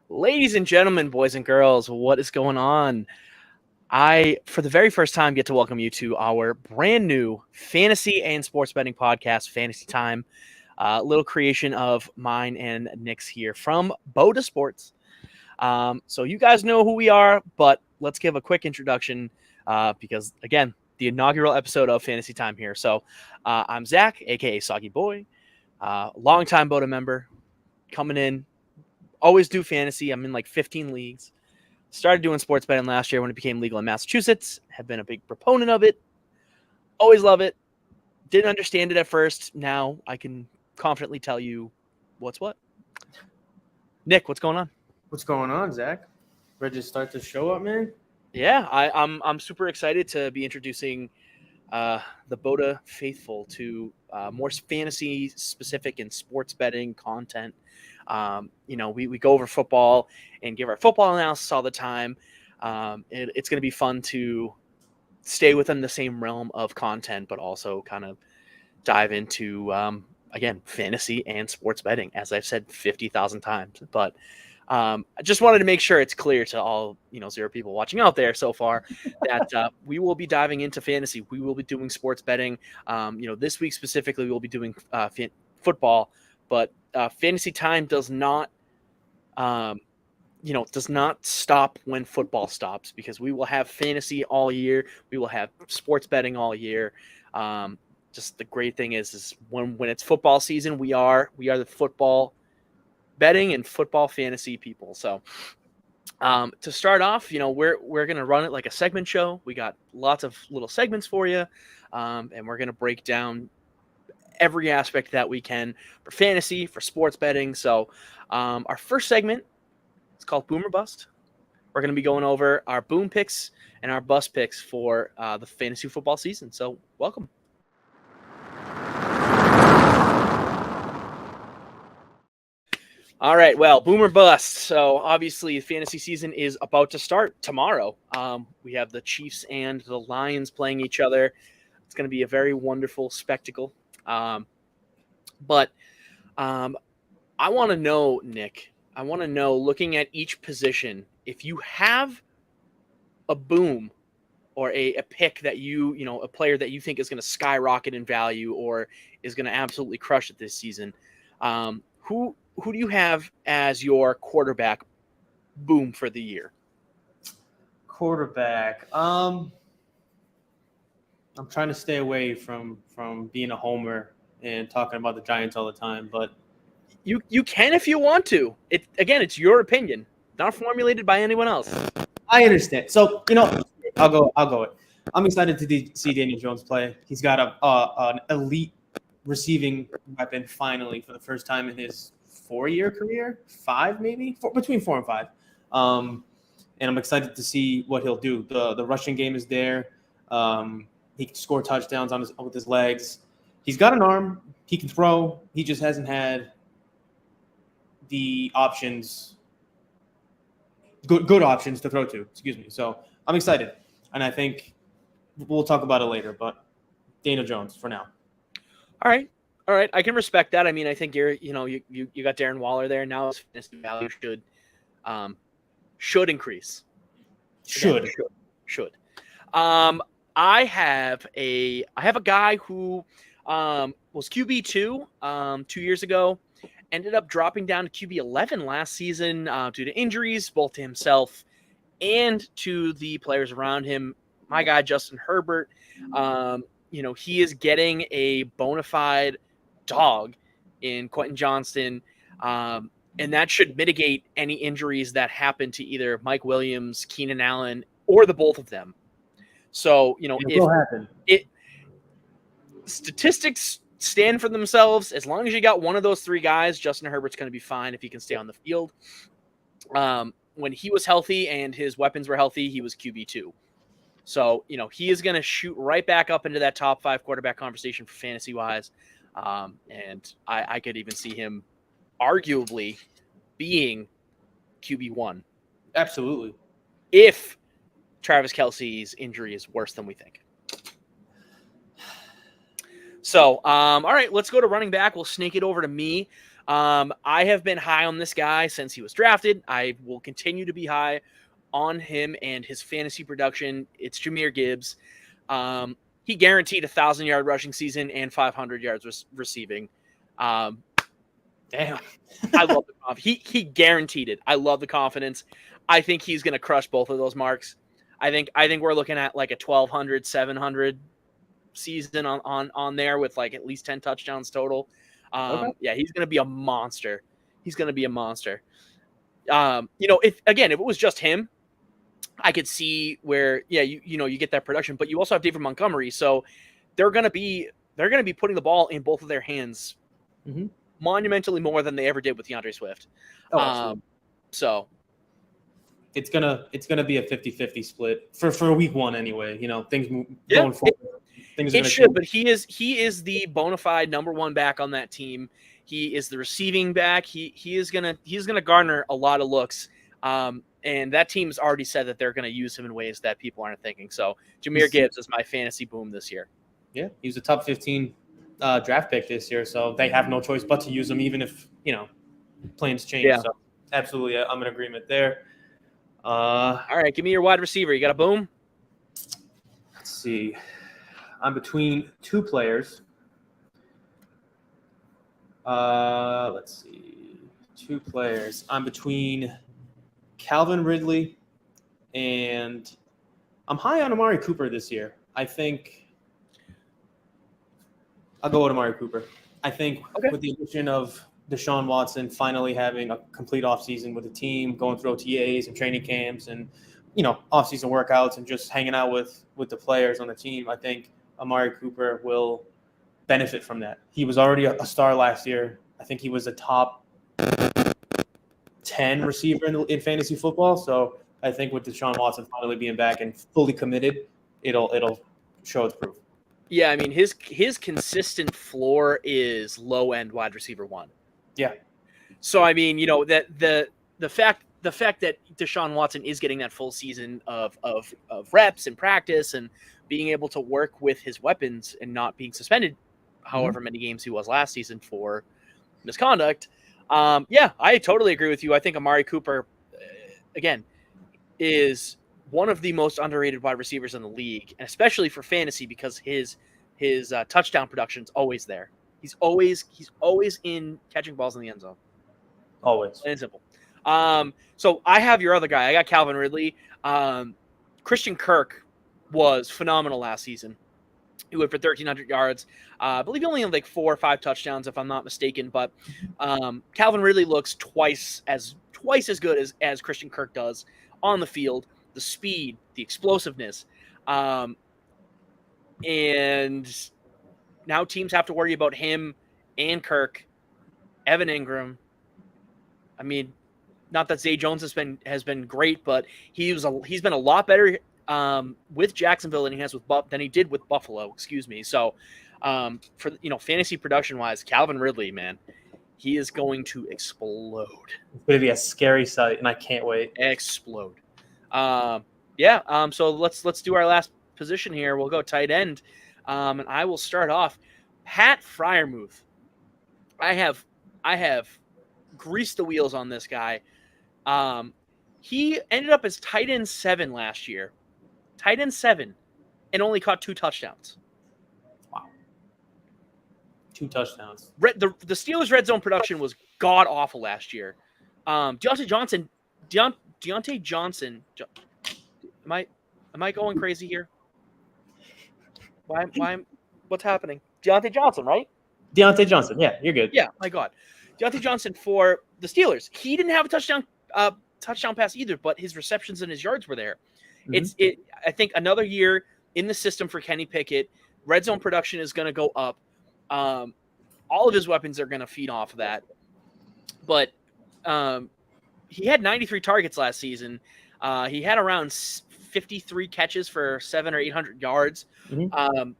Ladies and gentlemen, boys and girls, what is going on? I, for the very first time, get to welcome you to our brand new fantasy and sports betting podcast, Fantasy Time. Little creation of mine and Nick's here from BOTA Sports. So you guys know who we are, but let's give a quick introduction because, again, the inaugural episode of Fantasy Time here. So I'm Zach, a.k.a. Soggy Boy, longtime BOTA member, coming in. Always do fantasy. I'm in like 15 leagues. Started doing sports betting last year when it became legal in Massachusetts. Have been a big proponent of it. Always love it. Didn't understand it at first. Now I can confidently tell you what's what. Nick, what's going on? What's going on, Zach? Ready to start the show up, man? Yeah, I'm super excited to be introducing the BOTA faithful to more fantasy specific and sports betting content. We go over football and give our football analysis all the time. It's going to be fun to stay within the same realm of content, but also kind of dive into, again, fantasy and sports betting, as I've said 50,000 times. But I just wanted to make sure it's clear to all, zero people watching out there so far that we will be diving into fantasy. We will be doing sports betting. This week specifically, we'll be doing football, but Fantasy Time does not, does not stop when football stops, because we will have fantasy all year. We will have sports betting all year. Just the great thing is when it's football season, we are the football betting and football fantasy people. So to start off, we're gonna run it like a segment show. We got lots of little segments for you, and we're gonna break down every aspect that we can for fantasy, for sports betting. So our first segment is called Boom or Bust. We're going to be going over our boom picks and our bust picks for the fantasy football season. So welcome. All right, well, boom or bust. So obviously, fantasy season is about to start tomorrow. We have the Chiefs and the Lions playing each other. It's going to be a very wonderful spectacle. But I want to know, Nick, looking at each position, if you have a boom or a pick that a player that you think is going to skyrocket in value or is going to absolutely crush it this season, who do you have as your quarterback boom for the year? Quarterback. I'm trying to stay away from being a homer and talking about the Giants all the time, but you can if you want to. It's your opinion, not formulated by anyone else. I understand. So I'll go it. I'm excited to see Daniel Jones play. He's got an elite receiving weapon finally for the first time in his 4-year career, between 4 and 5. And I'm excited to see what he'll do. The rushing game is there. He can score touchdowns with his legs. He's got an arm. He can throw. He just hasn't had the options, good options to throw to. Excuse me. So I'm excited, and I think we'll talk about it later. But Daniel Jones for now. All right. I can respect that. I mean, I think you got Darren Waller there now. His fantasy value should increase. Should. I have a guy who was QB2 2 years ago, ended up dropping down to QB11 last season due to injuries, both to himself and to the players around him. My guy, Justin Herbert, he is getting a bona fide dog in Quentin Johnston, and that should mitigate any injuries that happen to either Mike Williams, Keenan Allen, or the both of them. So, statistics stand for themselves. As long as you got one of those three guys, Justin Herbert's going to be fine if he can stay on the field. When he was healthy and his weapons were healthy, he was QB2. So, he is going to shoot right back up into that top 5 quarterback conversation for fantasy-wise. And I could even see him arguably being QB1. Absolutely. If Travis Kelce's injury is worse than we think. So, all right, let's go to running back. We'll snake it over to me. I have been high on this guy since he was drafted. I will continue to be high on him and his fantasy production. It's Jahmyr Gibbs. He guaranteed 1,000-yard rushing season and 500 yards receiving. Damn. I love the confidence. He guaranteed it. I love the confidence. I think he's going to crush both of those marks. I think we're looking at like a 1,200, 700 season on there with like at least 10 touchdowns total. Okay. Yeah, he's going to be a monster. He's going to be a monster. If it was just him, I could see where, you get that production, but you also have David Montgomery, so they're going to be putting the ball in both of their hands monumentally more than they ever did with DeAndre Swift. So it's gonna be a 50-50 split for week one anyway. Things going forward. It should, but he is the bona fide number one back on that team. He is the receiving back. He's gonna garner a lot of looks. And that team's already said that they're going to use him in ways that people aren't thinking. So Jahmyr Gibbs is my fantasy boom this year. Yeah, he's a top 15 draft pick this year, so they have no choice but to use him, even if plans change. Yeah. So absolutely, I'm in agreement there. All right, give me your wide receiver. You got a boom? Let's see. I'm between two players. Let's see. Two players. I'm between Calvin Ridley and I'm high on Amari Cooper this year. I think I'll go with Amari Cooper. I think with the addition of Deshaun Watson finally having a complete offseason with the team, going through OTAs and training camps and, offseason workouts and just hanging out with the players on the team, I think Amari Cooper will benefit from that. He was already a star last year. I think he was a top 10 receiver in fantasy football. So I think with Deshaun Watson finally being back and fully committed, it'll show its proof. Yeah, I mean his consistent floor is low end wide receiver one. Yeah. So I mean, that the fact that Deshaun Watson is getting that full season of reps and practice and being able to work with his weapons and not being suspended however many games he was last season for misconduct. Yeah, I totally agree with you. I think Amari Cooper, again, is one of the most underrated wide receivers in the league, and especially for fantasy because his touchdown production is always there. He's always in catching balls in the end zone. Always. Plain and simple. So I have your other guy. I got Calvin Ridley. Christian Kirk was phenomenal last season. He went for 1,300 yards. I believe he only had like 4 or 5 touchdowns, if I'm not mistaken. But Calvin Ridley looks twice as good as Christian Kirk does on the field. The speed, the explosiveness, and now teams have to worry about him and Kirk, Evan Ingram. I mean, not that Zay Jones has been great, but he's been a lot better with Jacksonville than he did with Buffalo. Excuse me. So, for fantasy production wise, Calvin Ridley, man, he is going to explode. It's going to be a scary sight, and I can't wait. Explode. So let's do our last position here. We'll go tight end, and I will start off. Pat Freiermuth. I have greased the wheels on this guy. He ended up as tight end 7 last year. Tight end 7, and only caught 2 touchdowns. Wow. 2 touchdowns. The Steelers' red zone production was god awful last year. Deontay Johnson. Am I going crazy here? Why? What's happening? Deontay Johnson, right? Deontay Johnson. Yeah, you're good. Yeah, my God. Deontay Johnson for the Steelers. He didn't have a touchdown pass either, but his receptions and his yards were there. Mm-hmm. I think another year in the system for Kenny Pickett. Red zone production is going to go up. All of his weapons are going to feed off of that. But he had 93 targets last season. He had around 53 catches for 700 or 800 yards. Mm-hmm.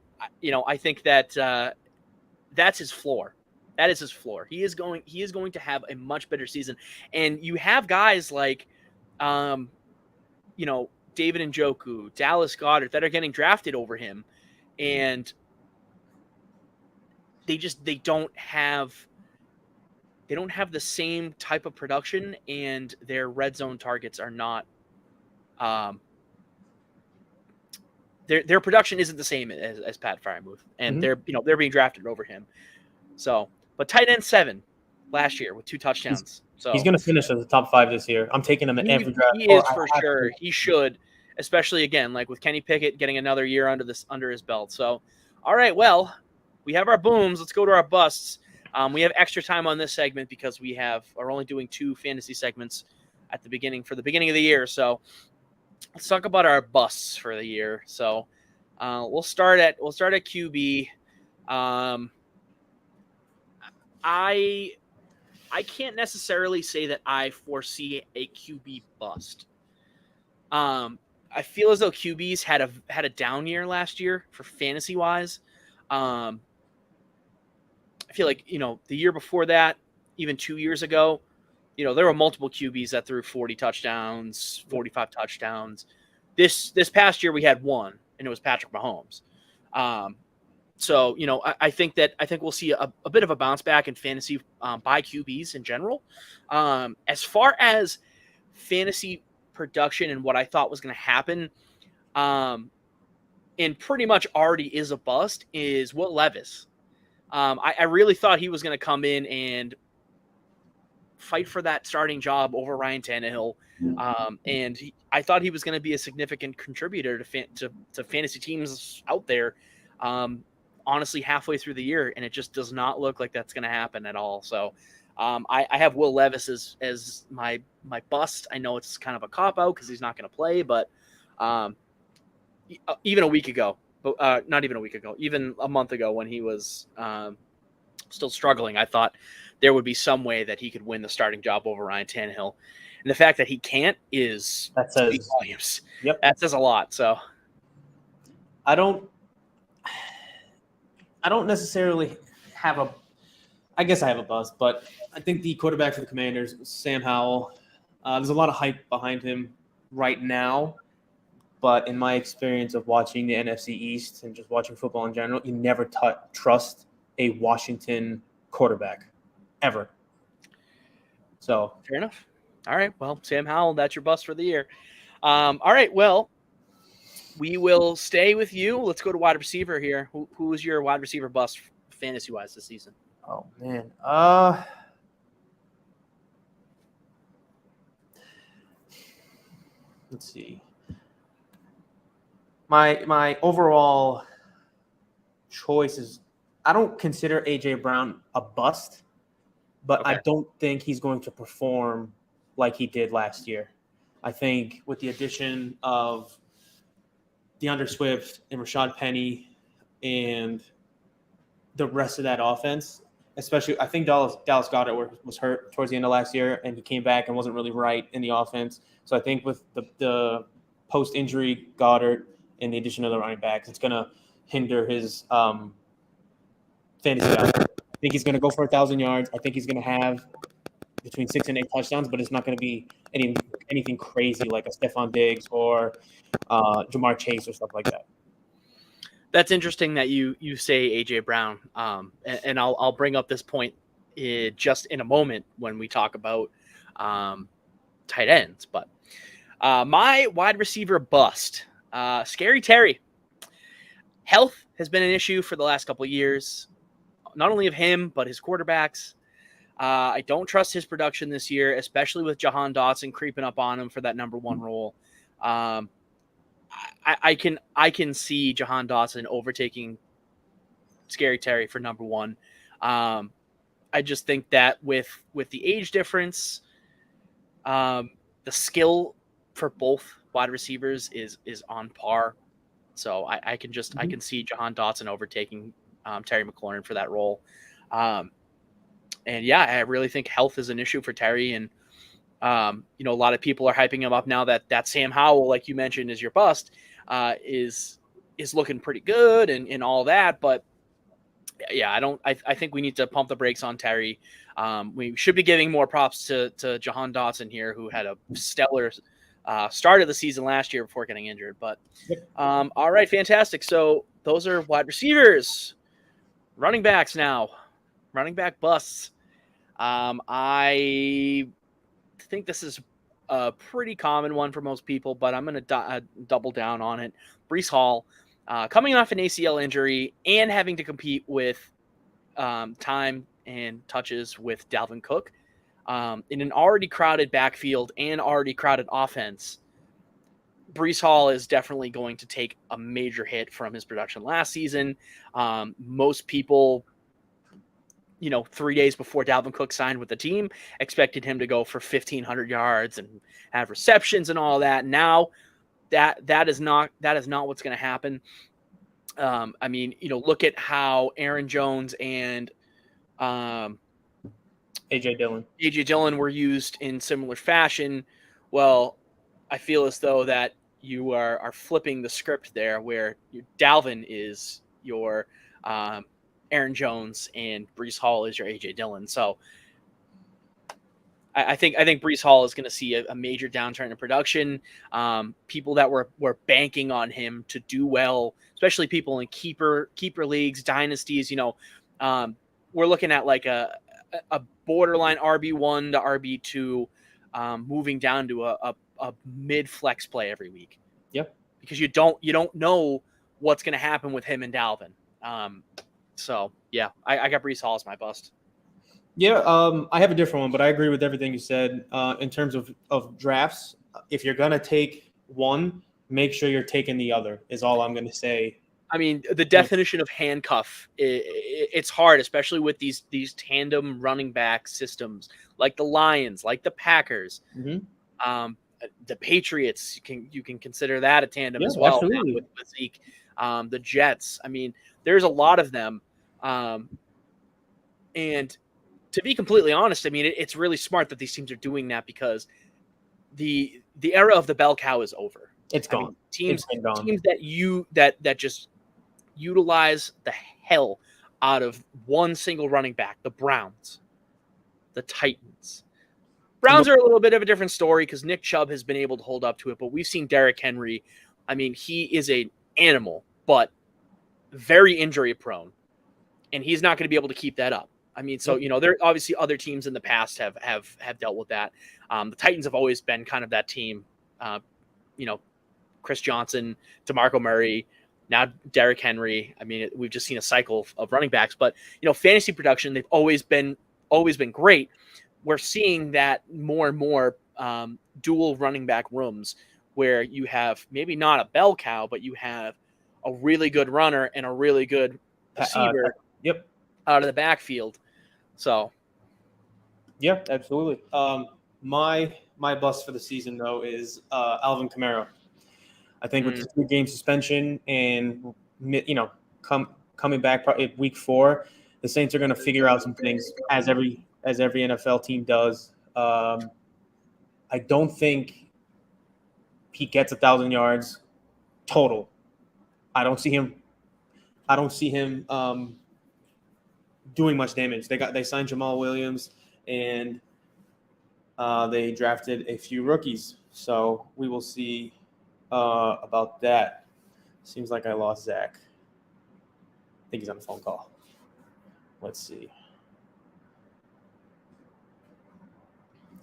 I think that that's his floor. That is his floor. He is going to have a much better season. And you have guys like, David Njoku, Dallas Goedert that are getting drafted over him. And they don't have have the same type of production, and their red zone targets are not. Their production isn't the same as Pat Frymuth, and they're being drafted over him. So, but tight end 7 last year with 2 touchdowns. So he's going to finish as a top 5 this year. I'm taking him in every draft. He is for sure. He should, especially again, like with Kenny Pickett getting another year under his belt. So, all right, well, we have our booms. Let's go to our busts. We have extra time on this segment because are only doing 2 fantasy segments at the beginning of the year. So let's talk about our busts for the year. So we'll start at QB. I can't necessarily say that I foresee a QB bust. I feel as though QBs had a down year last year for fantasy wise. I feel like, the year before that, even 2 years ago, there were multiple QBs that threw 40 touchdowns, 45 touchdowns. This past year we had one, and it was Patrick Mahomes. So, I think we'll see a bit of a bounce back in fantasy by QBs in general. As far as fantasy production and what I thought was going to happen, and pretty much already is a bust, is Will Levis. I really thought he was going to come in and fight for that starting job over Ryan Tannehill. And I thought he was going to be a significant contributor to fantasy teams out there. Honestly, halfway through the year, and it just does not look like that's going to happen at all. So I have Will Levis as my bust. I know it's kind of a cop-out because he's not going to play, but even a week ago, not even a week ago, even a month ago when he was still struggling, I thought there would be some way that he could win the starting job over Ryan Tannehill. And the fact that he can't that says volumes. Yep. That says a lot. So I don't necessarily have I guess I have a bust, but I think the quarterback for the Commanders, Sam Howell, there's a lot of hype behind him right now. But in my experience of watching the NFC East and just watching football in general, you never trust a Washington quarterback, ever. So fair enough. All right. Well, Sam Howell, that's your bust for the year. All right. Well, we will stay with you. Let's go to wide receiver here. Who is your wide receiver bust fantasy-wise this season? Oh, man. Let's see. My overall choice is, I don't consider A.J. Brown a bust, but okay. I don't think he's going to perform like he did last year. I think with the addition of DeAndre Swift and Rashad Penny and the rest of that offense, especially I think Dallas Goedert was hurt towards the end of last year, and he came back and wasn't really right in the offense. So I think with the post-injury Goedert and the addition of the running backs, it's going to hinder his fantasy value. I think he's going to go for 1,000 yards. I think he's going to have between 6 and 8 touchdowns, but it's not going to be anything crazy like a Stephon Diggs or Jamar Chase or stuff like that. That's interesting that you say AJ Brown, and I'll bring up this point just in a moment when we talk about tight ends. But my wide receiver bust, Scary Terry. Health has been an issue for the last couple of years, not only of him but his quarterbacks. I don't trust his production this year, especially with Jahan Dotson creeping up on him for that number 1 role. I can see Jahan Dotson overtaking Scary Terry for number 1. I just think that with the age difference, the skill for both wide receivers is on par. So I can see Jahan Dotson overtaking Terry McLaurin for that role. And yeah, I really think health is an issue for Terry. And, a lot of people are hyping him up now that Sam Howell, like you mentioned, is your bust, is looking pretty good and all that. But yeah, I think we need to pump the brakes on Terry. We should be giving more props to Jahan Dotson here, who had a stellar start of the season last year before getting injured. But all right, fantastic. So those are wide receivers. Running backs now. Running back busts. I think this is a pretty common one for most people, but I'm going to double down on it. Brees Hall, coming off an ACL injury and having to compete with time and touches with Dalvin Cook in an already crowded backfield and already crowded offense. Brees Hall is definitely going to take a major hit from his production last season. Most people, 3 days before Dalvin Cook signed with the team, expected him to go for 1,500 yards and have receptions and all that. Now, that is not what's going to happen. Look at how Aaron Jones and AJ Dillon were used in similar fashion. Well, I feel as though that you are flipping the script there, where Dalvin is your Aaron Jones and Brees Hall is your AJ Dillon. So I think Brees Hall is going to see a major downturn in production. People that were banking on him to do well, especially people in keeper leagues, dynasties. We're looking at like a borderline RB1 to RB2, moving down to a mid flex play every week. Yep. Because you don't know what's going to happen with him and Dalvin. So yeah, I got Brees Hall as my bust. Yeah, I have a different one, but I agree with everything you said. In terms of drafts, if you're gonna take one, make sure you're taking the other. Is all I'm gonna say. I mean, the definition of handcuff, it's hard, especially with these tandem running back systems, like the Lions, like the Packers, the Patriots. You can consider that a tandem as well. Absolutely. With Zeke, the Jets. I mean, there's a lot of them, and to be completely honest, I mean, it's really smart that these teams are doing that, because the era of the bell cow is over. It's gone. Teams that just utilize the hell out of one single running back. The Browns, the Titans. Browns are a little bit of a different story because Nick Chubb has been able to hold up to it, but we've seen Derrick Henry. I mean, he is an animal, but very injury prone, and he's not going to be able to keep that up. I mean, so, there are obviously other teams in the past have dealt with that. The Titans have always been kind of that team, Chris Johnson, DeMarco Murray, now Derrick Henry. I mean, we've just seen a cycle of running backs, but, fantasy production, they've always been great. We're seeing that more and more dual running back rooms where you have maybe not a bell cow, but you have a really good runner and a really good receiver out of the backfield. So, yeah, absolutely. My bust for the season though is Alvin Kamara. I think with the 3-game suspension and coming back probably week 4, the Saints are going to figure out some things as every NFL team does. I don't think he gets 1,000 yards total. I don't see him doing much damage. They signed Jamal Williams, and they drafted a few rookies. So we will see about that. Seems like I lost Zach. I think he's on a phone call. Let's see.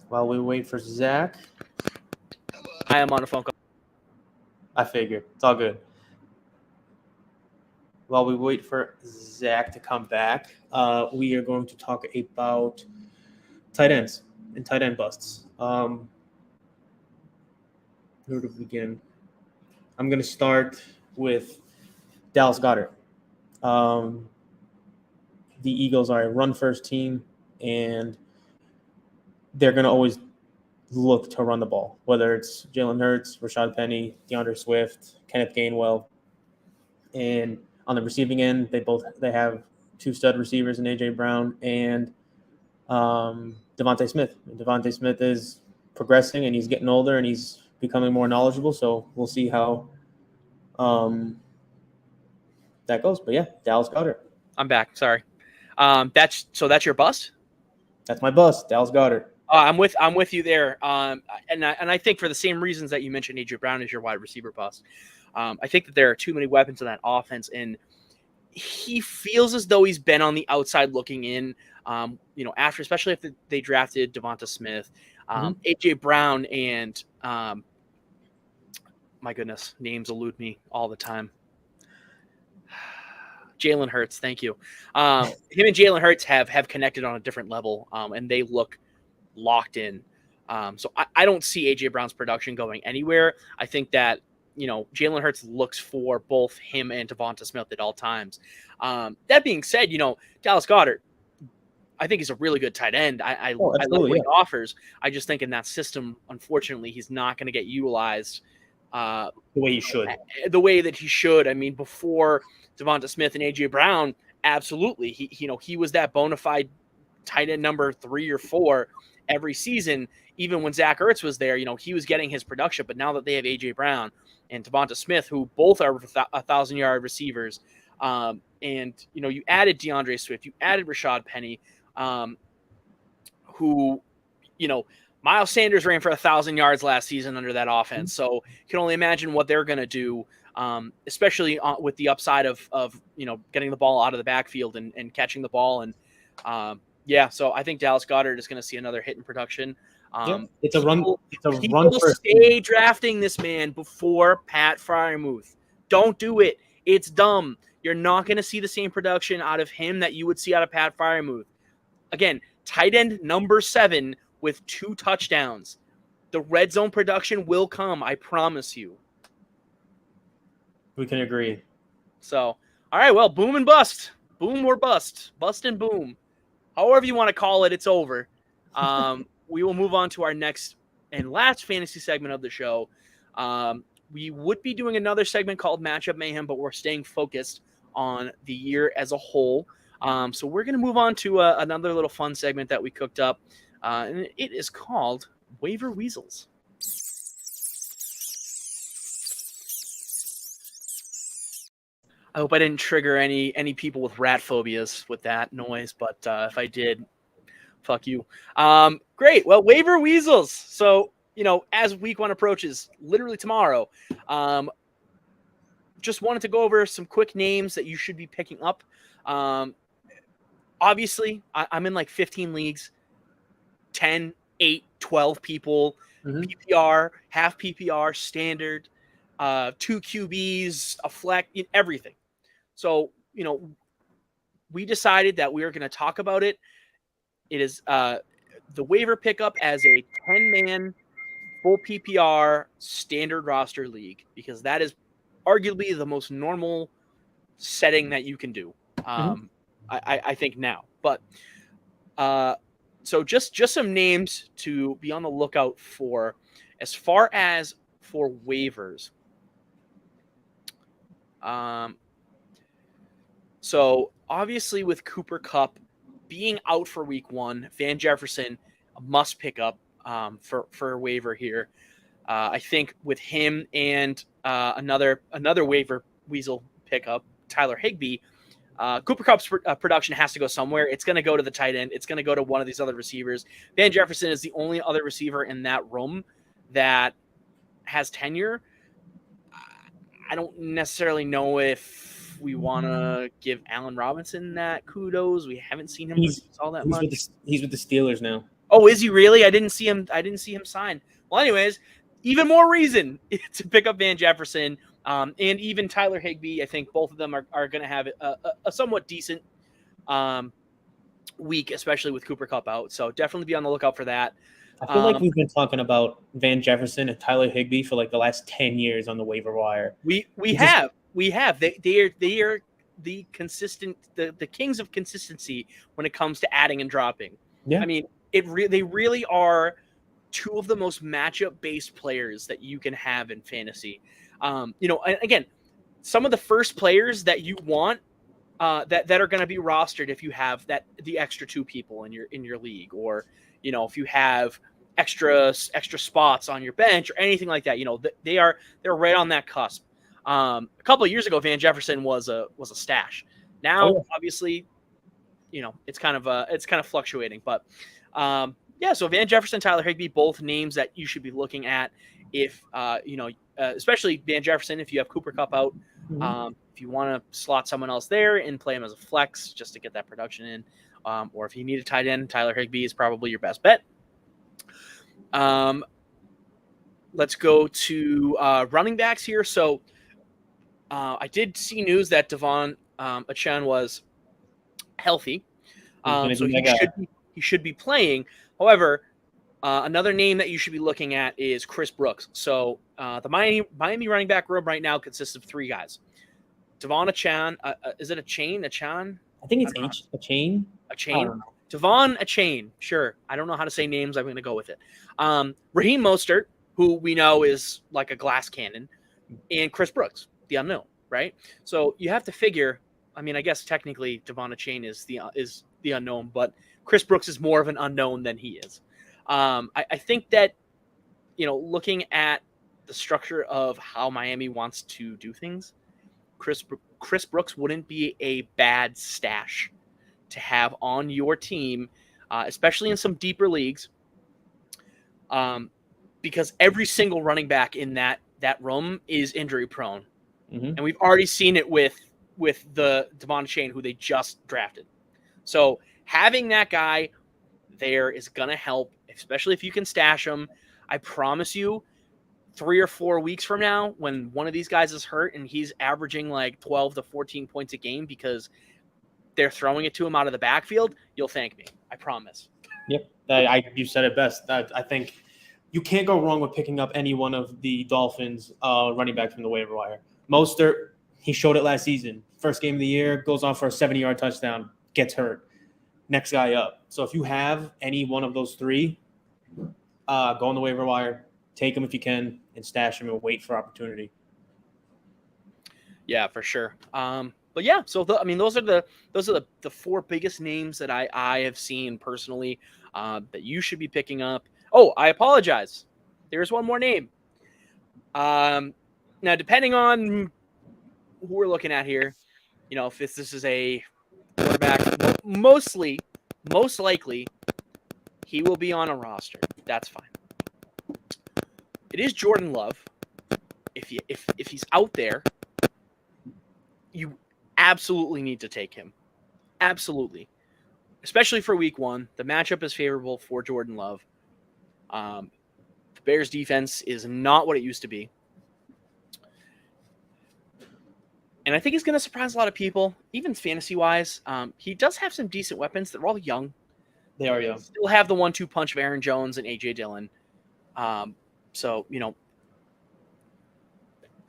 While we wait for Zach. I am on a phone call. I figured. It's all good. While we wait for Zach to come back, we are going to talk about tight ends and tight end busts. Where to begin? I'm going to start with Dallas Goedert. The Eagles are a run-first team, and they're going to always look to run the ball, whether it's Jalen Hurts, Rashad Penny, DeAndre Swift, Kenneth Gainwell. And on the receiving end, they have 2 stud receivers in A.J. Brown and Devontae Smith. Devontae Smith is progressing, and he's getting older, and he's becoming more knowledgeable. So we'll see how that goes. But yeah, Dallas Goedert. I'm back. Sorry. That's your bust? That's my bust, Dallas Goedert. I'm with you there. And I think for the same reasons that you mentioned, A.J. Brown is your wide receiver bust. I think that there are too many weapons in that offense, and he feels as though he's been on the outside looking in. After, especially if they drafted Devonta Smith, AJ Brown, and my goodness, names elude me all the time. Jalen Hurts, thank you. Him and Jalen Hurts have connected on a different level, and they look locked in. So I don't see AJ Brown's production going anywhere. I think that Jalen Hurts looks for both him and Devonta Smith at all times. That being said, Dallas Goedert, I think he's a really good tight end. I like what he offers. I just think in that system, unfortunately, he's not going to get utilized the way he should. The way that he should. I mean, before Devonta Smith and AJ Brown, absolutely, he was that bona fide tight end number 3 or 4 every season. Even when Zach Ertz was there, he was getting his production. But now that they have AJ Brown and Devonta Smith, who both are 1,000-yard receivers, and you added DeAndre Swift, you added Rashad Penny, who, Miles Sanders ran for 1,000 yards last season under that offense. So you can only imagine what they're going to do, especially with the upside of getting the ball out of the backfield and catching the ball. And so I think Dallas Goedert is going to see another hit in production. It's a run. It's a run. Stay drafting this man before Pat Freiermuth. Don't do it. It's dumb. You're not going to see the same production out of him that you would see out of Pat Freiermuth. Again, tight end number 7 with 2 touchdowns. The red zone production will come. I promise you. We can agree. So, all right. Well, boom and bust. Boom or bust. Bust and boom. However you want to call it, it's over. We will move on to our next and last fantasy segment of the show. We would be doing another segment called Matchup Mayhem, but we're staying focused on the year as a whole. So we're going to move on to another little fun segment that we cooked up, and it is called Waiver Weasels. I hope I didn't trigger any people with rat phobias with that noise, but if I did, fuck you. Great. Well, Waiver Weasels. So, as week 1 approaches, literally tomorrow, just wanted to go over some quick names that you should be picking up. Obviously, I'm in like 15 leagues, 10, 8, 12 people, PPR, half PPR, standard, 2 QBs, a flex, everything. So, we decided that we are going to talk about it. It is the waiver pickup as a 10-man full PPR standard roster league, because that is arguably the most normal setting that you can do. I think now, but so just some names to be on the lookout for as far as for waivers. So obviously with Cooper Kupp being out for week 1, Van Jefferson must pick up for a waiver here. I think with him and another waiver weasel pickup, Tyler Higbee, Cooper Kupp's production has to go somewhere. It's going to go to the tight end. It's going to go to one of these other receivers. Van Jefferson is the only other receiver in that room that has tenure. I don't necessarily know if we want to give Allen Robinson that kudos. We haven't seen him all that much. He's with the Steelers now. Oh, is he really? I didn't see him sign. Well, anyways, even more reason to pick up Van Jefferson. And even Tyler Higbee. I think both of them are going to have a somewhat decent week, especially with Cooper Kupp out. So definitely be on the lookout for that. I feel like we've been talking about Van Jefferson and Tyler Higbee for like the last 10 years on the waiver wire. We have. They are the consistent, the kings of consistency when it comes to adding and dropping. Yeah. I mean, they really are 2 of the most matchup based players that you can have in fantasy. Again, some of the first players that you want that are going to be rostered if you have the extra 2 people in your league, or if you have extra spots on your bench or anything like that. They're right on that cusp. A couple of years ago, Van Jefferson was a stash. Now, obviously, it's kind of fluctuating, but so Van Jefferson, Tyler Higbee, both names that you should be looking at if especially Van Jefferson, if you have Cooper Cup out, if you want to slot someone else there and play him as a flex just to get that production in, or if you need a tight end, Tyler Higbee is probably your best bet. Let's go to running backs here. So I did see news that Devon Achane was healthy, so he should be playing. However, another name that you should be looking at is Chris Brooks. So the Miami running back room right now consists of 3 guys. Devon Achane. Is it Achane? I think it's Achane. Devon Achane. Sure. I don't know how to say names. I'm going to go with it. Raheem Mostert, who we know is like a glass cannon, and Chris Brooks, the unknown, right? So you have to figure. I mean, I guess technically Devon Achane is the unknown, but Chris Brooks is more of an unknown than he is. I think that, looking at the structure of how Miami wants to do things, Chris Brooks wouldn't be a bad stash to have on your team, especially in some deeper leagues, because every single running back in that room is injury prone, and we've already seen it with the Devon Achane, who they just drafted. So having that guy there is going to help, especially if you can stash him. I promise you, 3 or 4 weeks from now, when one of these guys is hurt and he's averaging like 12 to 14 points a game because they're throwing it to him out of the backfield, you'll thank me. I promise. Yep. You said it best. I think you can't go wrong with picking up any one of the Dolphins running back from the waiver wire. Mostert, he showed it last season. First game of the year, goes on for a 70-yard touchdown, gets hurt. Next guy up. So if you have any one of those 3, go on the waiver wire, take them if you can, and stash them and wait for opportunity. Yeah, for sure. But yeah, so those are the 4 biggest names that I have seen personally that you should be picking up. Oh, I apologize. There's one more name. Now, depending on who we're looking at here, if this is a quarterback, most likely, he will be on a roster. That's fine. It is Jordan Love. If he's out there, you absolutely need to take him. Absolutely. Especially for week 1. The matchup is favorable for Jordan Love. The Bears defense is not what it used to be. And I think he's going to surprise a lot of people, even fantasy-wise. He does have some decent weapons. They're all young. They are young. Still have the 1-2 punch of Aaron Jones and A.J. Dillon. So,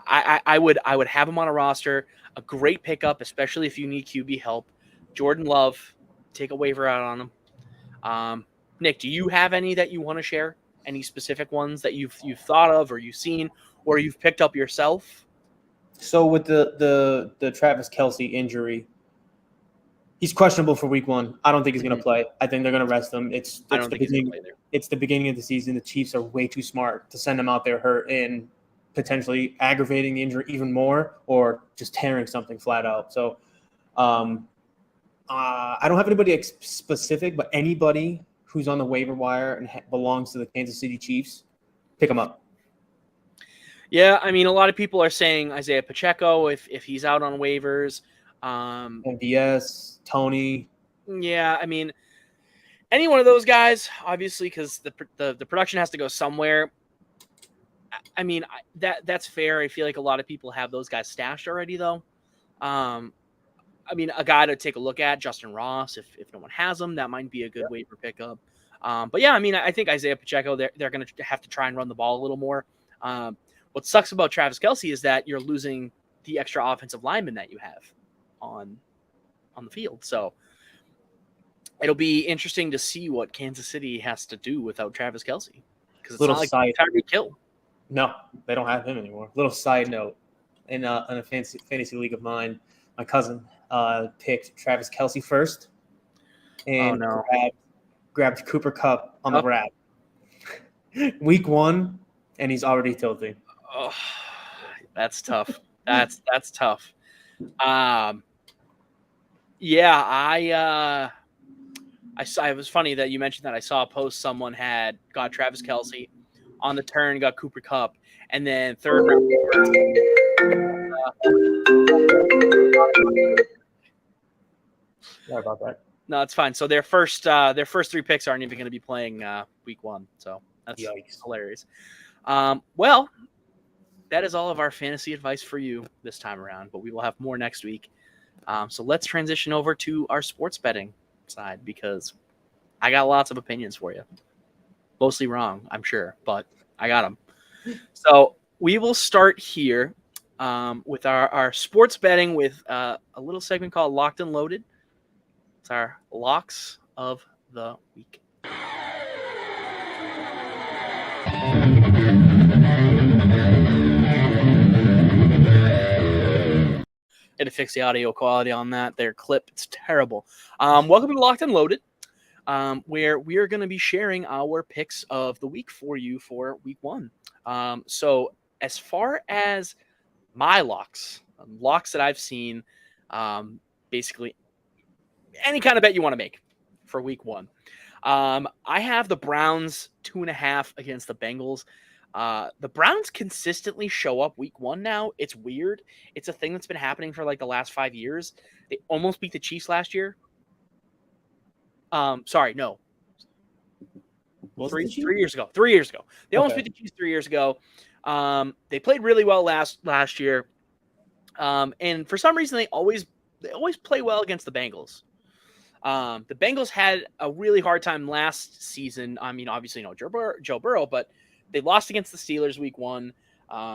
I would have him on a roster. A great pickup, especially if you need QB help. Jordan Love, take a waiver out on him. Nick, do you have any that you want to share? Any specific ones that you've thought of or you've seen or you've picked up yourself? So with the Travis Kelce injury, he's questionable for week 1. I don't think he's going to play. I think they're going to rest him. It's the beginning of the season. The Chiefs are way too smart to send him out there hurt and potentially aggravating the injury even more or just tearing something flat out. So I don't have anybody specific, but anybody who's on the waiver wire and belongs to the Kansas City Chiefs, pick him up. Yeah, I mean, a lot of people are saying Isaiah Pacheco if he's out on waivers. MVS, Tony. Yeah, I mean, any one of those guys, obviously, because the production has to go somewhere. I mean, that's fair. I feel like a lot of people have those guys stashed already, though. I mean, a guy to take a look at, Justin Ross, if no one has him, that might be a good waiver pickup. But yeah, I mean, I think Isaiah Pacheco, they're going to have to try and run the ball a little more. What sucks about Travis Kelce is that you're losing the extra offensive lineman that you have on the field. So it'll be interesting to see what Kansas City has to do without Travis Kelce. Because it's not like Tyreek Hill. No, they don't have him anymore. Little side note, in a fantasy league of mine, my cousin picked Travis Kelce first and grabbed Cooper Kupp on the grab. Week 1, and he's already tilting. Oh, that's tough. That's tough. Yeah, I saw. It was funny that you mentioned that. I saw a post someone had got Travis Kelce On the turn, got Cooper Kupp. And then third round. Sorry about that. No, it's fine. So their first 3 picks aren't even going to be playing week 1. So that's hilarious. Well, that is all of our fantasy advice for you this time around, but we will have more next week. So let's transition over to our sports betting side, because I got lots of opinions for you. Mostly wrong, I'm sure, but I got them. So we will start here with our sports betting with a little segment called Locked and Loaded. It's our locks of the week. Had to fix the audio quality on that there clip. It's terrible. Welcome to Locked and Loaded, where we are going to be sharing our picks of the week for you for week 1. So as far as my locks that I've seen, basically any kind of bet you want to make for week 1. I have the Browns 2.5 against the Bengals. The Browns consistently show up week 1 now. It's weird. It's a thing that's been happening for like the last 5 years. They almost beat the Chiefs last year. Sorry, no. 3 years ago. 3 years ago. They almost beat the Chiefs 3 years ago. They played really well last year. And for some reason they always play well against the Bengals. The Bengals had a really hard time last season. I mean, obviously no Joe Burrow, but they lost against the Steelers week 1.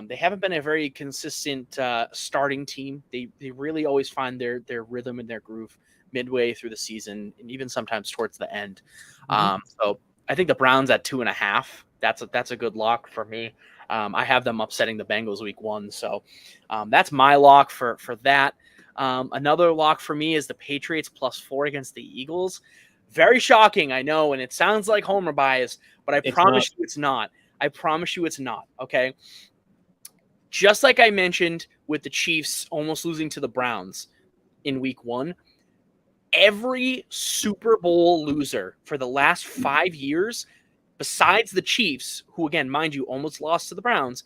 They haven't been a very consistent starting team. They really always find their rhythm and their groove midway through the season, and even sometimes towards the end. So I think the Browns at 2.5. That's a good lock for me. I have them upsetting the Bengals week 1. So that's my lock for that. Another lock for me is the Patriots +4 against the Eagles. Very shocking, I know, and it sounds like homer bias, but I promise you it's not. I promise you it's not, okay? Just like I mentioned with the Chiefs almost losing to the Browns in week 1, every Super Bowl loser for the last 5 years, besides the Chiefs, who, again, mind you, almost lost to the Browns,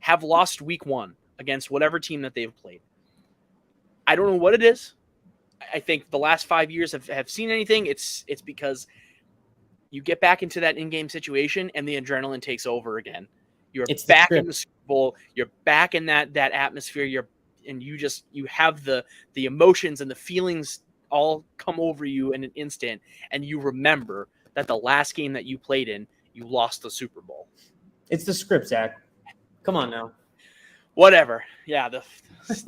have lost week 1 against whatever team that they've played. I don't know what it is. I think the last 5 years have seen anything. It's because you get back into that in-game situation and the adrenaline takes over again. You're back in the Super Bowl. You're back in that atmosphere. You have the emotions and the feelings all come over you in an instant, and you remember that the last game that you played in, you lost the Super Bowl. It's the script, Zach. Come on now. Whatever. Yeah, the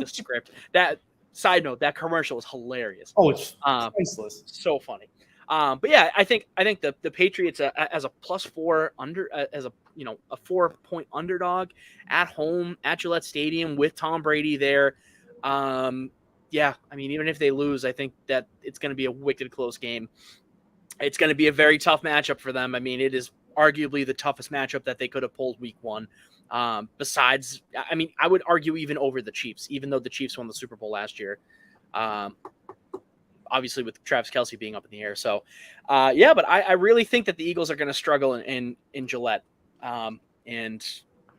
script. That side note, that commercial was hilarious. Oh, it's priceless. So funny. But yeah, I think the Patriots as a +4 under as a 4-point underdog at home at Gillette Stadium with Tom Brady there. Yeah, I mean, even if they lose, I think that it's going to be a wicked close game. It's going to be a very tough matchup for them. I mean, it is arguably the toughest matchup that they could have pulled week 1. Besides, I mean, I would argue even over the Chiefs, even though the Chiefs won the Super Bowl last year. Obviously with Travis Kelce being up in the air. So, yeah, but I really think that the Eagles are going to struggle in Gillette. And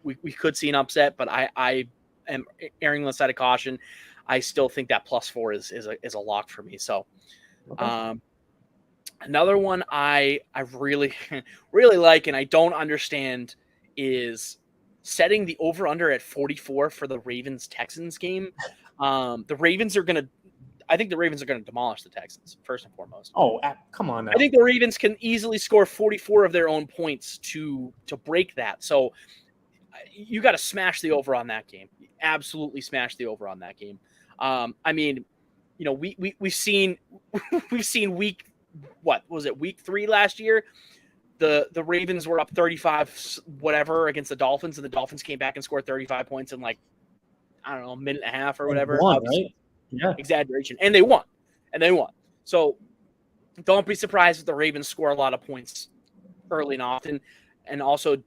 we could see an upset, but I am erring on the side of caution. I still think that +4 is a lock for me. So, another one I really, really like, and I don't understand, is setting the over-under at 44 for the Ravens-Texans game. I think the Ravens are going to demolish the Texans, first and foremost. Oh, come on now. I think the Ravens can easily score 44 of their own points to break that. So you got to smash the over on that game. Absolutely smash the over on that game. I mean, we've seen week 3 last year? The Ravens were up 35 whatever against the Dolphins, and the Dolphins came back and scored 35 points in like, I don't know, a minute and a half or whatever. Won, right? Yeah. Exaggeration. And they won. So don't be surprised if the Ravens score a lot of points early and often. And also,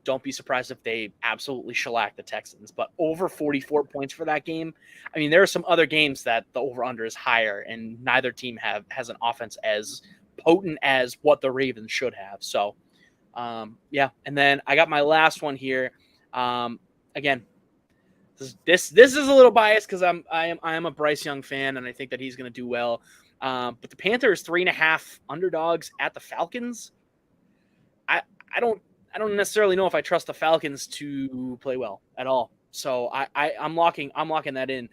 don't be surprised if they absolutely shellac the Texans. But over 44 points for that game. I mean, there are some other games that the over-under is higher, and neither team has an offense as potent as what the Ravens should have. So Yeah, and then I got my last one here. Again, this is a little biased because I am a Bryce Young fan, and I think that he's going to do well. But the Panthers 3.5 underdogs at the Falcons. I don't necessarily know if I trust the Falcons to play well at all. So I'm locking that in.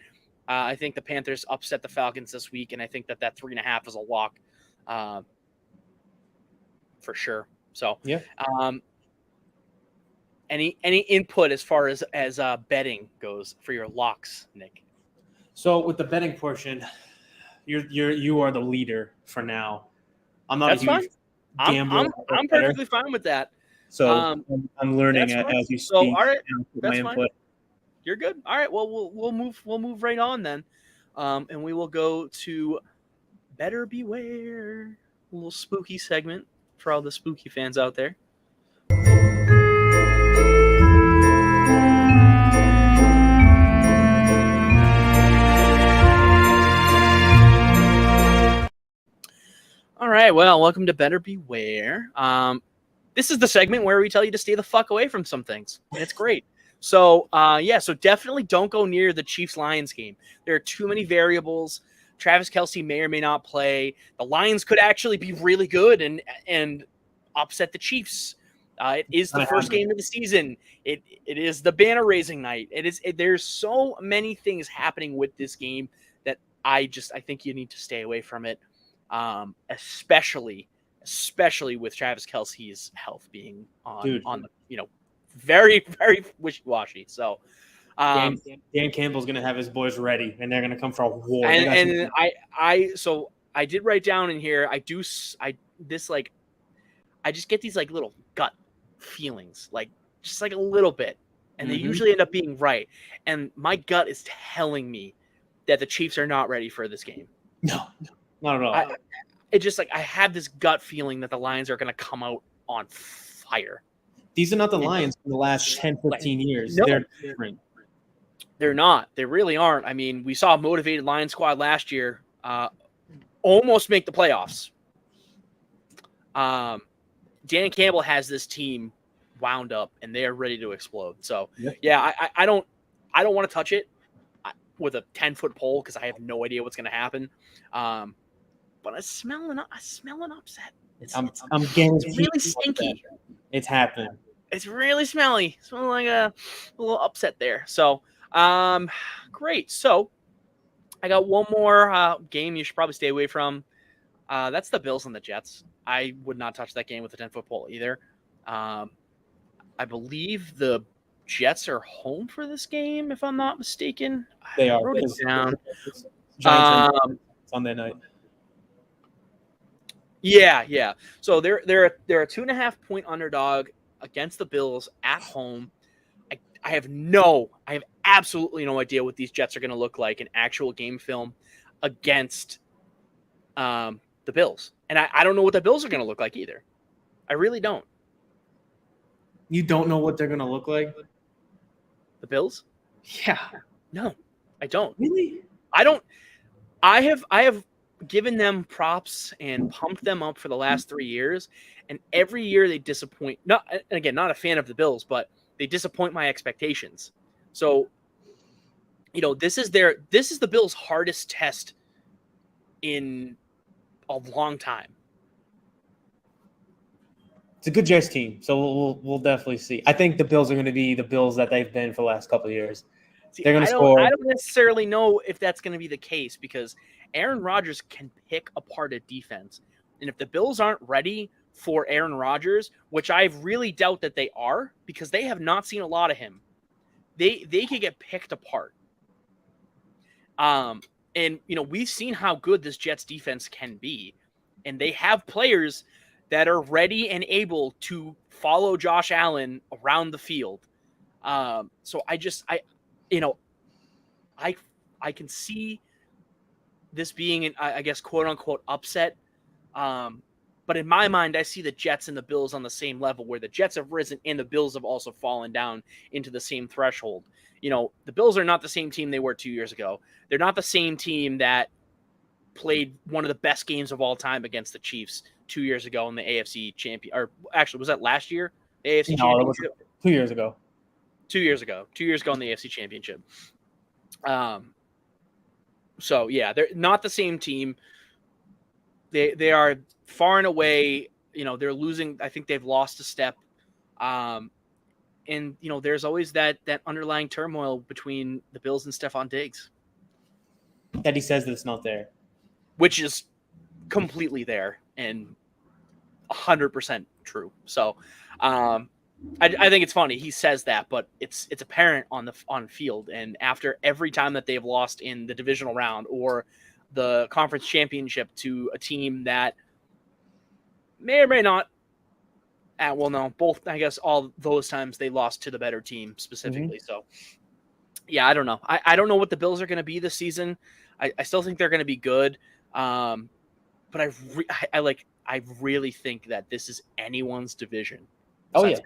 I think the Panthers upset the Falcons this week, and I think that 3.5 is a lock, for sure. So Yeah. Any input as far as betting goes for your locks, Nick? So with the betting portion, you are the leader for now. I'm not That's a huge gambler. I'm perfectly fine with that. So I'm learning as you speak. So all right, that's my input. You're good. All right. Well, we'll move right on then, and we will go to Better Beware, a little spooky segment for all the spooky fans out there. All right. Well, welcome to Better Beware. This is the segment where we tell you to stay the fuck away from some things, and it's great. So, so definitely don't go near the Chiefs-Lions game. There are too many variables. Travis Kelce may or may not play. The Lions could actually be really good and upset the Chiefs. It is the first game of the season. It is the banner raising night. There's so many things happening with this game that I think you need to stay away from it. Especially with Travis Kelce's health being on the very, very wishy-washy. So Dan Campbell's gonna have his boys ready, and they're gonna come for a war. And I did write down in here. I just get these like little gut feelings, like just like a little bit, and they usually end up being right. And my gut is telling me that the Chiefs are not ready for this game. No, not at all. I have this gut feeling that the Lions are going to come out on fire. These are not the Lions from the last 10, 15 years. No, they're different. They're not. They really aren't. I mean, we saw a motivated Lions squad last year almost make the playoffs. Dan Campbell has this team wound up, and they are ready to explode. So, I don't want to touch it with a 10-foot pole because I have no idea what's going to happen. But I smell an upset. I'm getting it's really stinky. It's happening. It's really smelly. Smelling like a little upset there. So, great. So, I got one more game you should probably stay away from. That's the Bills and the Jets. I would not touch that game with a 10-foot pole either. I believe the Jets are home for this game, if I'm not mistaken. They are. I wrote it down. Sunday night. Yeah. So they're a 2.5-point underdog against the Bills at home. I have absolutely no idea what these Jets are going to look like in actual game film against the Bills. And I don't know what the Bills are going to look like either. I really don't. You don't know what they're going to look like? The Bills? Yeah. No, I don't. Really? I don't. I have given them props and pumped them up for the last 3 years, and every year they disappoint. Not a fan of the Bills, but they disappoint my expectations. So, this is the Bills' hardest test in a long time. It's a good Jets team, so we'll definitely see. I think the Bills are going to be the Bills that they've been for the last couple of years. They're going to score. I don't necessarily know if that's going to be the case because Aaron Rodgers can pick apart a defense. And if the Bills aren't ready for Aaron Rodgers, which I really doubt that they are because they have not seen a lot of him, they could get picked apart. And we've seen how good this Jets defense can be. And they have players that are ready and able to follow Josh Allen around the field. So I can see this being an, I guess, quote unquote upset. But in my mind, I see the Jets and the Bills on the same level where the Jets have risen and the Bills have also fallen down into the same threshold. The Bills are not the same team they were 2 years ago. They're not the same team that played one of the best games of all time against the Chiefs 2 years ago in the AFC champion. Or actually, was that last year? The AFC championship. 2 years ago. 2 years ago. 2 years ago in the AFC championship. So yeah, they're not the same team. They are far and away. They're losing. I think they've lost a step. And there's always that underlying turmoil between the Bills and Stephon Diggs. That he says that it's not there, which is completely there and 100% true. So, I think it's funny he says that, but it's apparent on field. And after every time that they've lost in the divisional round or the conference championship to a team that may or may not. No, both. I guess all those times they lost to the better team specifically. Mm-hmm. So, yeah, I don't know. I don't know what the Bills are going to be this season. I still think they're going to be good, but I really think that this is anyone's division. Oh yeah.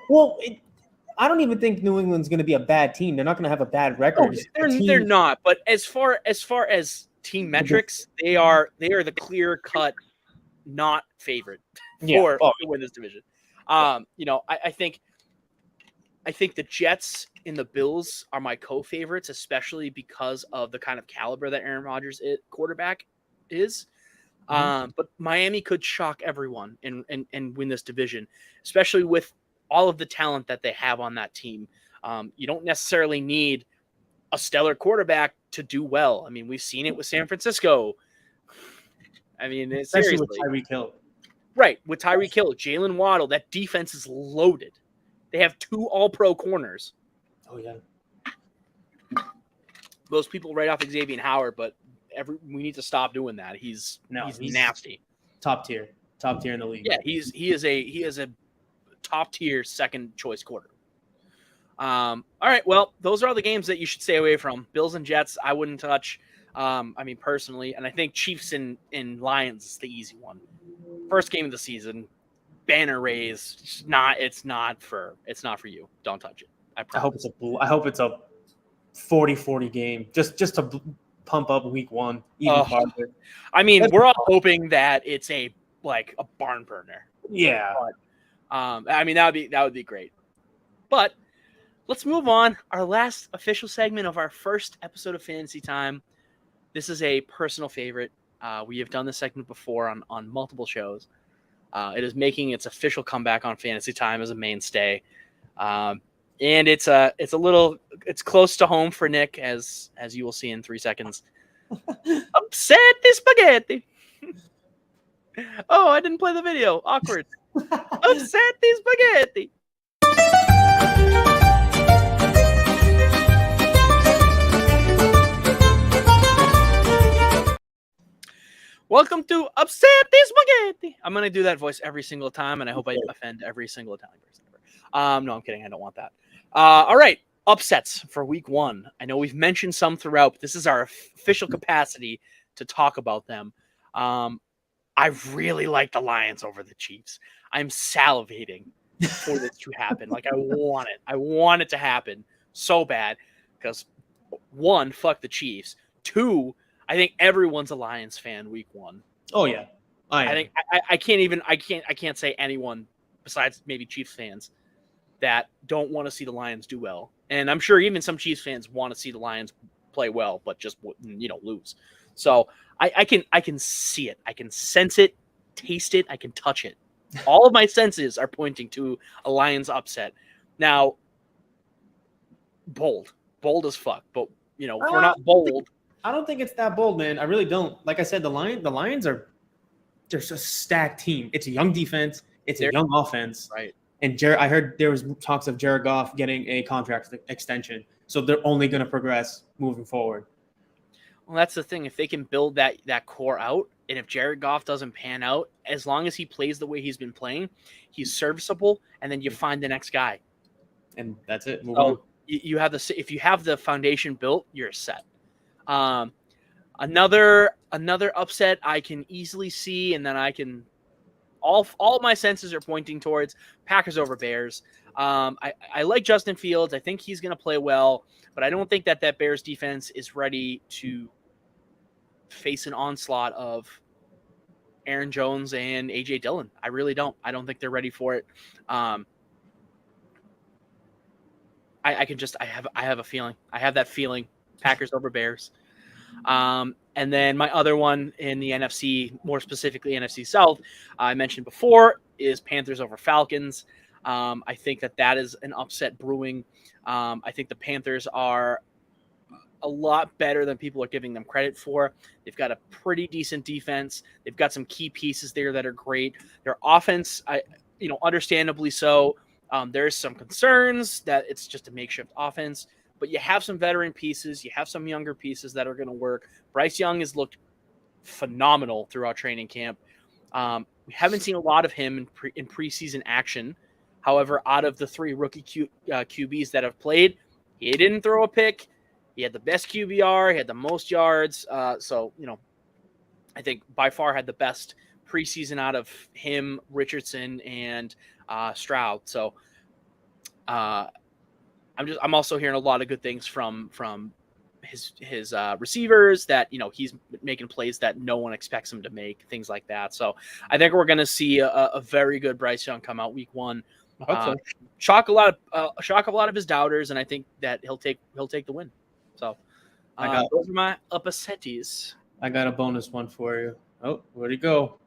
Well, I don't even think New England's going to be a bad team. They're not going to have a bad record. They're not. But as far as team metrics, they are the clear cut not favorite to win this division. I think the Jets and the Bills are my co-favorites, especially because of the kind of caliber that Aaron Rodgers quarterback is. But Miami could shock everyone and win this division, especially with all of the talent that they have on that team. You don't necessarily need a stellar quarterback to do well. I mean, we've seen it with San Francisco. I mean, especially with Tyreek Hill. Right, with Tyreek Hill, Jalen Waddle, that defense is loaded. They have 2 all-pro corners. Oh, yeah. Most people write off Xavier Howard, but we need to stop doing that. He's nasty. Top tier in the league. Yeah, he is a top tier second choice quarter. All right, well, those are all the games that you should stay away from. Bills and Jets, I wouldn't touch. Personally, and I think Chiefs and Lions is the easy one. First game of the season, banner raise. It's not for you. Don't touch it. I hope it's a 40-40 game just to pump up week 1 even farther. I mean, we're all hoping that it's a barn burner. Yeah. But, that would be great. But let's move on. Our last official segment of our first episode of Fantasy Time. This is a personal favorite. We have done this segment before on multiple shows. It is making its official comeback on Fantasy Time as a mainstay. And it's close to home for Nick, as you will see in 3 seconds. Upset the spaghetti. Oh, I didn't play the video. Awkward. Upset the spaghetti. Welcome to Upset the Spaghetti. I'm going to do that voice every single time, and I hope I offend every single Italian person ever. No, I'm kidding. I don't want that. All right. Upsets for week 1. I know we've mentioned some throughout, but this is our official capacity to talk about them. I really like the Lions over the Chiefs. I'm salivating for this to happen. I want it. I want it to happen so bad because 1, fuck the Chiefs. 2, I think everyone's a Lions fan week 1. Oh yeah. I can't say anyone besides maybe Chiefs fans that don't want to see the Lions do well. And I'm sure even some Chiefs fans want to see the Lions play well, but just lose. So I can see it. I can sense it, taste it. I can touch it. All of my senses are pointing to a Lions upset. Now, bold as fuck, but if we're not bold. I don't think it's that bold, man. I really don't. Like I said, the Lions they're a stacked team. It's a young defense. It's a young offense. Right. And I heard there was talks of Jared Goff getting a contract extension. So they're only going to progress moving forward. Well, that's the thing. If they can build that core out, and if Jared Goff doesn't pan out, as long as he plays the way he's been playing, he's serviceable, and then you find the next guy. And that's it. Move on. You have if you have the foundation built, you're set. Another upset I can easily see, and then I can all my senses are pointing towards Packers over Bears. I like Justin Fields. I think he's going to play well, but I don't think that Bears defense is ready to face an onslaught of Aaron Jones and AJ Dillon. I really don't. I don't think they're ready for it. I have a feeling. I have that feeling. Packers over Bears. And then my other one in the NFC, more specifically NFC South, I mentioned before, is Panthers over Falcons. I think that is an upset brewing. I think the Panthers are a lot better than people are giving them credit for. They've got a pretty decent defense. They've got some key pieces there that are great. Their offense, understandably so. There's some concerns that it's just a makeshift offense, but you have some veteran pieces. You have some younger pieces that are going to work. Bryce Young has looked phenomenal throughout training camp. We haven't seen a lot of him in preseason action. However, out of the three rookie QBs that have played, he didn't throw a pick. He had the best QBR. He had the most yards. So, I think by far had the best preseason out of him, Richardson, and Stroud. So, I'm also hearing a lot of good things from his receivers, that he's making plays that no one expects him to make, things like that. So I think we're going to see a very good Bryce Young come out week one. Shock a lot of his doubters, and I think that he'll take the win. So those are my upsetties. I got a bonus one for you. Oh, where'd he go?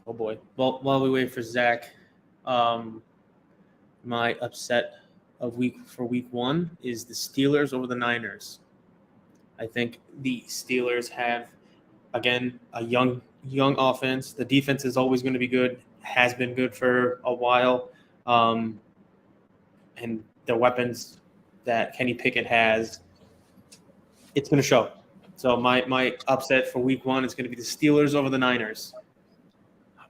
Oh boy. Well, while we wait for Zach, my upset of week one is the Steelers over the Niners. I think the Steelers have, again, a young offense. The defense is always going to be good, has been good for a while. And the weapons that Kenny Pickett has, it's going to show. So my upset for week one is going to be the Steelers over the Niners.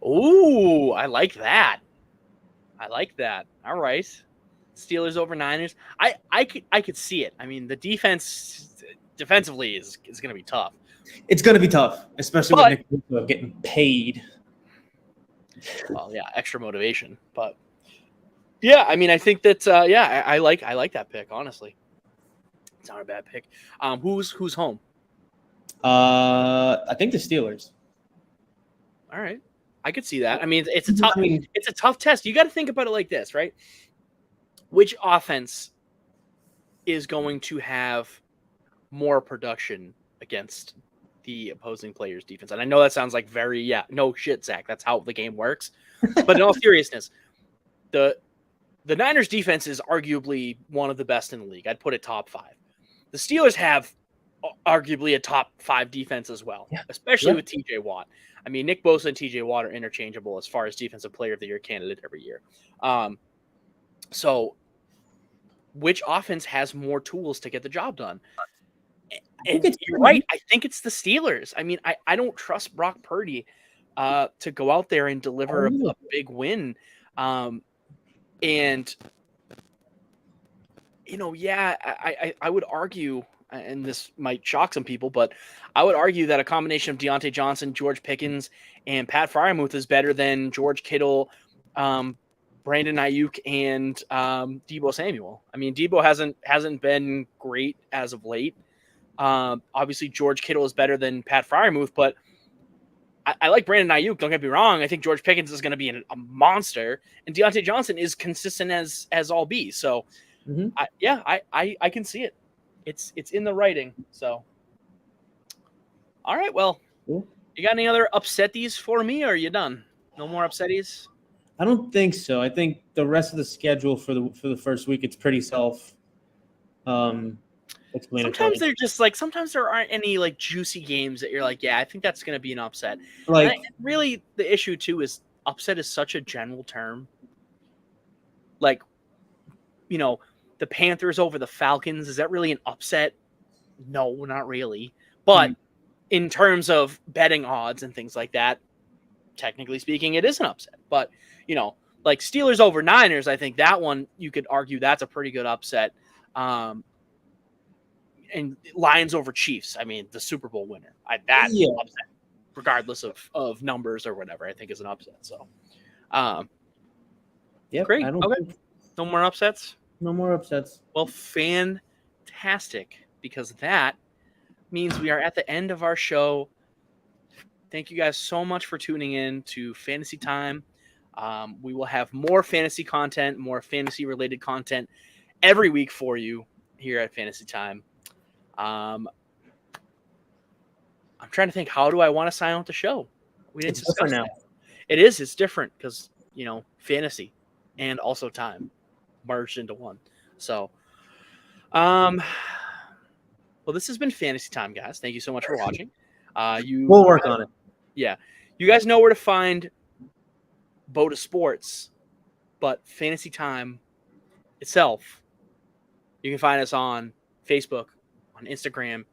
Ooh, I like that. All right. Steelers over Niners. I could see it. I mean, the defensively is going to be tough. It's going to be tough, especially with Nick Bosa getting paid. Well, yeah, extra motivation. But yeah, I mean, I think that I like that pick, honestly. It's not a bad pick. Who's home? I think the Steelers. All right. I could see that. I mean, it's a tough test. You got to think about it like this, right? Which offense is going to have more production against the opposing player's defense? And I know that sounds like no shit, Zach. That's how the game works. But in all seriousness, the Niners defense is arguably one of the best in the league. I'd put it top 5. The Steelers have arguably a top 5 defense as well, especially with TJ Watt. I mean, Nick Bosa and TJ Watt are interchangeable as far as defensive player of the year candidate every year. So which offense has more tools to get the job done? And you're right. I think it's the Steelers. I mean, I don't trust Brock Purdy to go out there and deliver a big win. I would argue, and this might shock some people, but I would argue that a combination of Deontay Johnson, George Pickens, and Pat Freiermuth is better than George Kittle, Brandon Ayuk, and Deebo Samuel. I mean, Deebo hasn't been great as of late. Obviously, George Kittle is better than Pat Freiermuth, but I like Brandon Ayuk. Don't get me wrong. I think George Pickens is going to be a monster, and Deontay Johnson is consistent as all be. So, I can see it. It's in the writing. So, all right. Well, you got any other upsetties for me, or are you done? No more upsetties? I don't think so. I think the rest of the schedule for the first week, it's pretty explanatory. Sometimes they're just sometimes there aren't any juicy games that you're like, yeah, I think that's going to be an upset. Really, the issue too is upset is such a general term. The Panthers over the Falcons, is that really an upset? No, not really. But in terms of betting odds and things like that, technically speaking, it is an upset. But, Steelers over Niners, I think that one, you could argue that's a pretty good upset. And Lions over Chiefs, I mean, the Super Bowl winner. Upset, regardless of numbers or whatever, I think is an upset. So, great. Okay. No more upsets? No more upsets. Well, fantastic. fantastic, because that means we are at the end of our show. Thank you guys so much for tuning in to Fantasy Time. We will have more fantasy content, more fantasy-related content every week for you here at Fantasy Time. I'm trying to think, how do I want to sign out the show? We didn't It's discuss different now. that. It is. It's different because, fantasy and also time merged into one. So, well, this has been Fantasy Time, guys. Thank you so much for watching. We'll work on it. Yeah. You guys know where to find BOTA Sports, but Fantasy Time itself, you can find us on Facebook, on Instagram,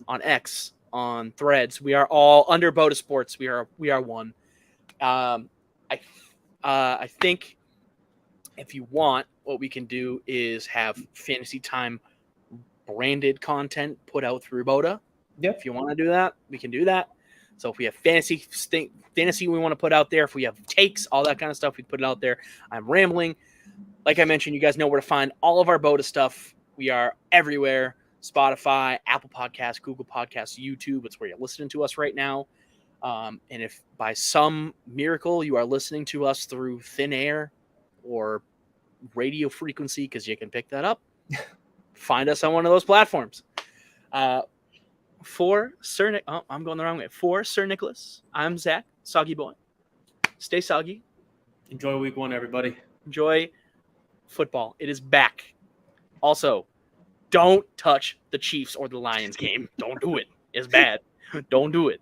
on X, on Threads. We are all under BOTA Sports. We are one. I think if you want, what we can do is have Fantasy Time branded content put out through BOTA. Yep. If you want to do that, we can do that. So if we have fantasy we want to put out there, if we have takes, all that kind of stuff, we put it out there. I'm rambling. Like I mentioned, you guys know where to find all of our BOTA stuff. We are everywhere. Spotify, Apple Podcasts, Google Podcasts, YouTube. It's where you're listening to us right now. And if by some miracle you are listening to us through thin air or radio frequency, because you can pick that up, find us on one of those platforms. For Sir I'm going the wrong way. For Sir Nicholas, I'm Zach, Soggy Boy. Stay soggy. Enjoy week 1, everybody. Enjoy football. It is back. Also, don't touch the Chiefs or the Lions game. Don't do it. It's bad. Don't do it.